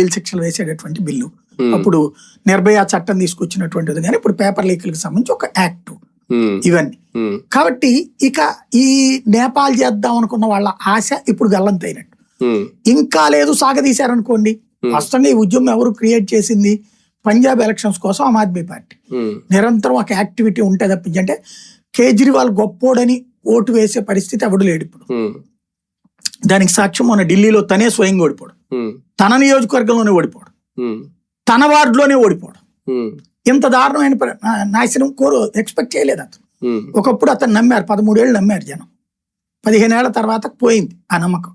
Jail శిక్షలు వేసేటటువంటి bill, అప్పుడు నిర్భయ చట్టం తీసుకొచ్చినటువంటిది, కానీ ఇప్పుడు పేపర్ లీకులకు సంబంధించి ఒక యాక్ట్, ఇవన్నీ. కాబట్టి ఇక ఈ నేపాల్ చేద్దాం అనుకున్న వాళ్ళ ఆశ ఇప్పుడు గల్లంతైనట్టు. ఇంకా లేదు సాగదీశారనుకోండి. వాస్తవంగా ఈ ఉద్యమం ఎవరు క్రియేట్ చేసింది? పంజాబ్ ఎలక్షన్స్ కోసం ఆమ్ ఆద్మీ పార్టీ నిరంతరం ఒక యాక్టివిటీ ఉంటే తప్పించి, అంటే కేజ్రీవాల్ గొప్పోడని ఓటు వేసే పరిస్థితి ఎవడు లేడు ఇప్పుడు. దానికి సాక్ష్యం మొన్న ఢిల్లీలో తనే స్వయంగా ఓడిపోవడం, తన నియోజకవర్గంలోనే ఓడిపోవడం, తన వార్డులోనే ఓడిపోవడం. ఇంత దారుణమైన నాశనం ఎక్స్పెక్ట్ చేయలేదు అతను. ఒకప్పుడు అతను నమ్మారు, 13 ఏళ్ళు నమ్మారు జనం, 15 ఏళ్ల తర్వాత పోయింది ఆ నమ్మకం.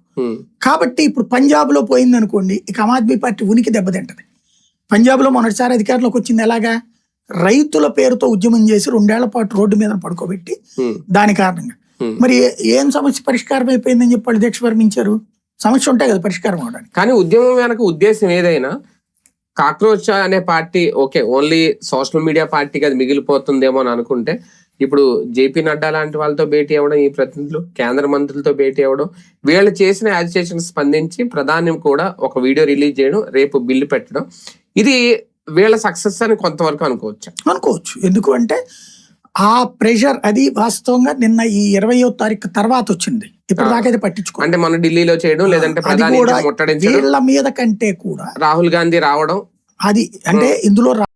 కాబట్టి ఇప్పుడు పంజాబ్ లో పోయింది అనుకోండి, ఇక ఆమ్ ఆద్మీ పార్టీ ఉనికి దెబ్బతింటది. పంజాబ్ లో మొదటిసారి అధికారంలోకి వచ్చింది ఎలాగా? రైతుల పేరుతో ఉద్యమం చేసి 2 ఏళ్ల పాటు రోడ్డు మీద పడుకోబెట్టి, దాని కారణంగా మరి ఏం సమస్య పరిష్కారం అయిపోయిందని చెప్పి వాళ్ళు దీక్ష విరమించారు. సమస్య ఉంటాయి కదా పరిష్కారం అవడానికి. కానీ ఉద్యమం వెనక ఉద్దేశం ఏదైనా, కాక్రోచ్ అనే party okay only social media పార్టీకి అది మిగిలిపోతుందేమో అని అనుకుంటే, ఇప్పుడు జేపీ నడ్డా లాంటి వాళ్ళతో భేటీ అవ్వడం, ఈ ప్రతినిధులు కేంద్ర మంత్రులతో భేటీ అవ్వడం, వీళ్ళు చేసిన యాజిటేషన్ స్పందించి ప్రధాని కూడా ఒక వీడియో రిలీజ్ చేయడం, రేపు బిల్లు పెట్టడం, ఇది వీళ్ళ సక్సెస్ అని కొంతవరకు అనుకోవచ్చు. ఎందుకు అంటే ఆ ప్రెషర్ అది వాస్తవంగా నిన్న ఈ 20వ తారీఖు తర్వాత వచ్చింది. ఇప్పుడు దాకైతే పట్టించుకో, అంటే మన ఢిల్లీలో చేయడం, లేదంటే వీళ్ళ మీద కంటే కూడా రాహుల్ గాంధీ రావడం, అది అంటే ఇందులో